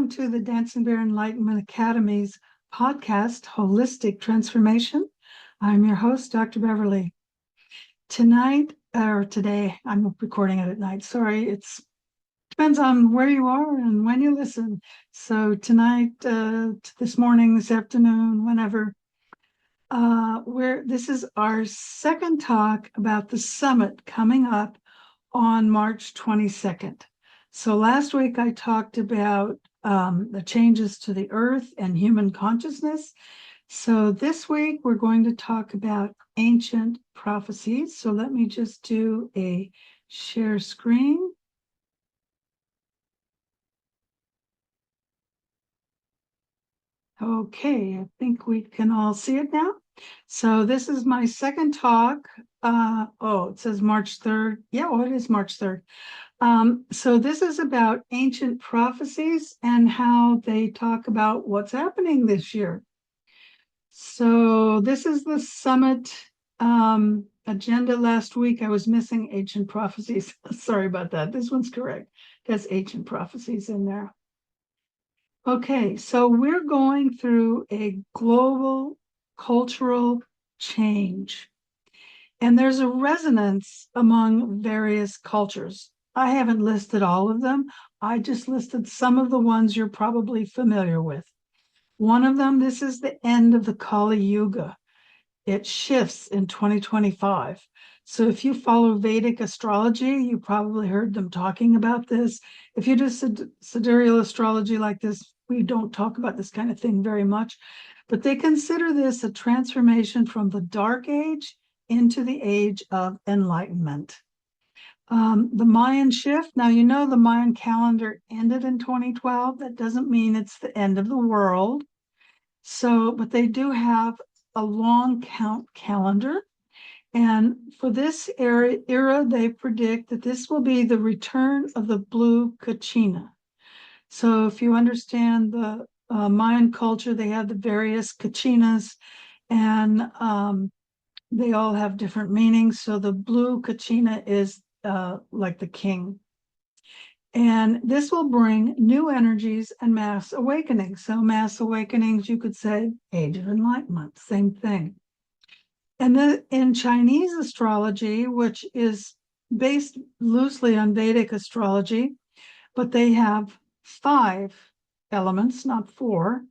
welcome to the Dancing Bear Enlightenment Academy's podcast, Holistic Transformation. I'm your host, Dr. Beverly. Tonight, or today, I'm recording it at night. Sorry, it depends on where you are and when you listen. So tonight, this morning, this afternoon, whenever, this is our second talk about the summit coming up on March 22nd. So last week I talked about the changes to the earth and human consciousness. So this week we're going to talk about ancient prophecies. So let me just do a share screen. Okay, I think we can all see it now. So this is my second talk. It says March 3rd. Yeah, well, it is March 3rd. So this is about ancient prophecies and how they talk about what's happening this year. So this is the summit agenda. Last week I was missing ancient prophecies. Sorry about that. This one's correct. There's ancient prophecies in there. Okay, so we're going through a global cultural change, and there's a resonance among various cultures. I haven't listed all of them. I just listed some of the ones you're probably familiar with. One of them, this is the end of the Kali Yuga. It shifts in 2025. So if you follow Vedic astrology, you probably heard them talking about this. If you do sidereal astrology like this, we don't talk about this kind of thing very much, but they consider this a transformation from the dark age into the age of enlightenment. The Mayan shift, now you know the Mayan calendar ended in 2012. That doesn't mean it's the end of the world. But they do have a long count calendar. And for this era, they predict that this will be the return of the blue kachina. So if you understand the Mayan culture, they have the various kachinas, and they all have different meanings. So the blue kachina is like the king. And this will bring new energies and mass awakenings. So mass awakenings, you could say, age of enlightenment, same thing. And then in Chinese astrology, which is based loosely on Vedic astrology, but they have 5 elements, not 4.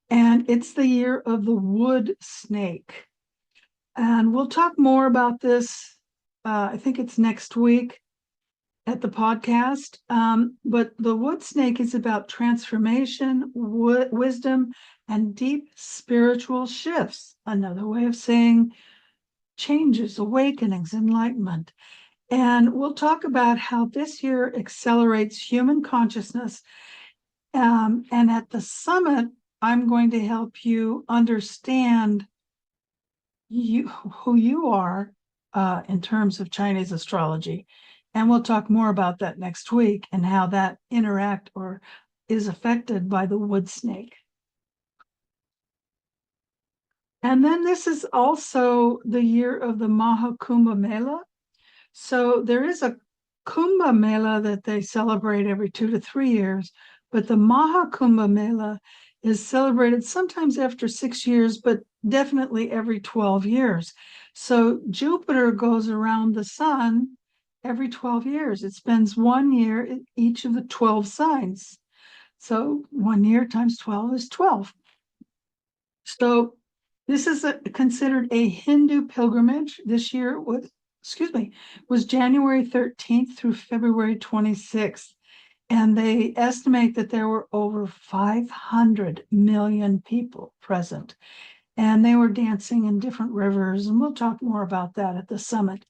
And it's the year of the wood snake. And we'll talk more about this, I think it's next week at the podcast. But the wood snake is about transformation, wisdom, and deep spiritual shifts. Another way of saying changes, awakenings, enlightenment. And we'll talk about how this year accelerates human consciousness. And at the summit, I'm going to help you understand who you are in terms of Chinese astrology. And we'll talk more about that next week and how that interact or is affected by the wood snake. And then this is also the year of the Maha Kumbh Mela. So there is a Kumbh Mela that they celebrate every 2 to 3 years, but the Maha Kumbh Mela is celebrated sometimes after 6 years, but definitely every 12 years. So Jupiter goes around the sun every 12 years. It spends 1 year in each of the 12 signs. So 1 year times 12 is 12. So this is considered a Hindu pilgrimage. This year was January 13th through February 26th. And they estimate that there were over 500 million people present. And they were dancing in different rivers. And we'll talk more about that at the summit.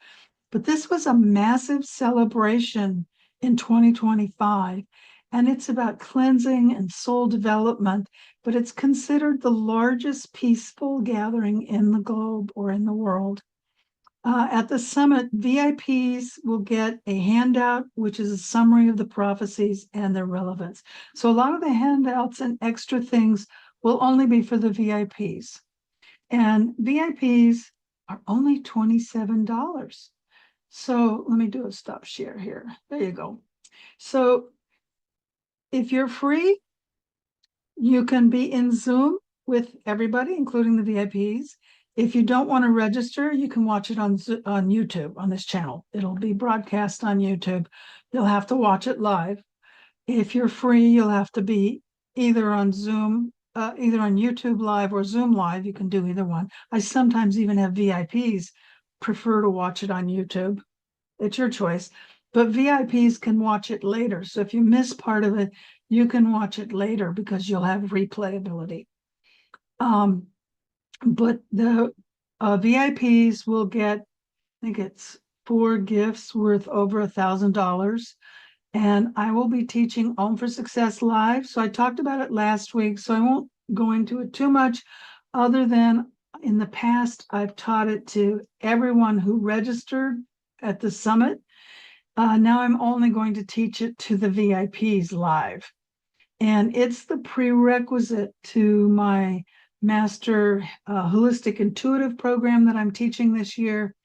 But this was a massive celebration in 2025. And it's about cleansing and soul development. But it's considered the largest peaceful gathering in the globe or in the world. At the summit, VIPs will get a handout, which is a summary of the prophecies and their relevance. So a lot of the handouts and extra things will only be for the VIPs. And VIPs are only $27. So let me do a stop share here. There you go. So if you're free, You can be in Zoom with everybody, including the VIPs. If you don't want to register, you can watch it on YouTube on this channel. It'll be broadcast on YouTube. You'll have to watch it live. If you're free, you'll have to be either on Zoom, either on YouTube Live or Zoom Live. You can do either one. I sometimes even have VIPs prefer to watch it on YouTube. It's your choice. But VIPs can watch it later. So if you miss part of it, you can watch it later because you'll have replayability. But the VIPs will get, I think it's 4 gifts worth over $1,000. And I will be teaching Own for Success live. So I talked about it last week, so I won't go into it too much, other than in the past, I've taught it to everyone who registered at the summit. Now I'm only going to teach it to the VIPs live. And it's the prerequisite to my Master Holistic Intuitive program that I'm teaching this year.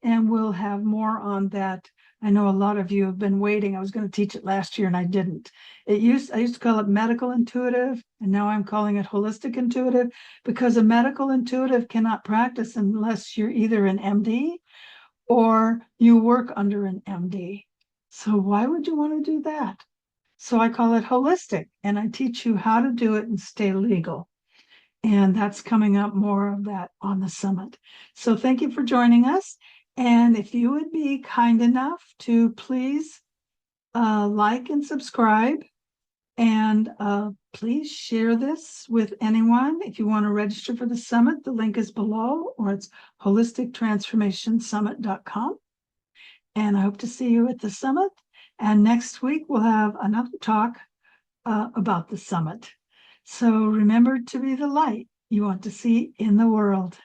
And we'll have more on that. I know a lot of you have been waiting. I was going to teach it last year and I didn't. I used to call it medical intuitive, and now I'm calling it holistic intuitive, because a medical intuitive cannot practice unless you're either an MD or you work under an MD. So why would you want to do that? So I call it holistic, and I teach you how to do it and stay legal. And that's coming up, more of that on the summit. So thank you for joining us. And if you would be kind enough to please like and subscribe, and please share this with anyone. If you want to register for the summit, the link is below, or it's holistictransformationsummit.com. And I hope to see you at the summit. And next week, we'll have another talk about the summit. So remember to be the light you want to see in the world.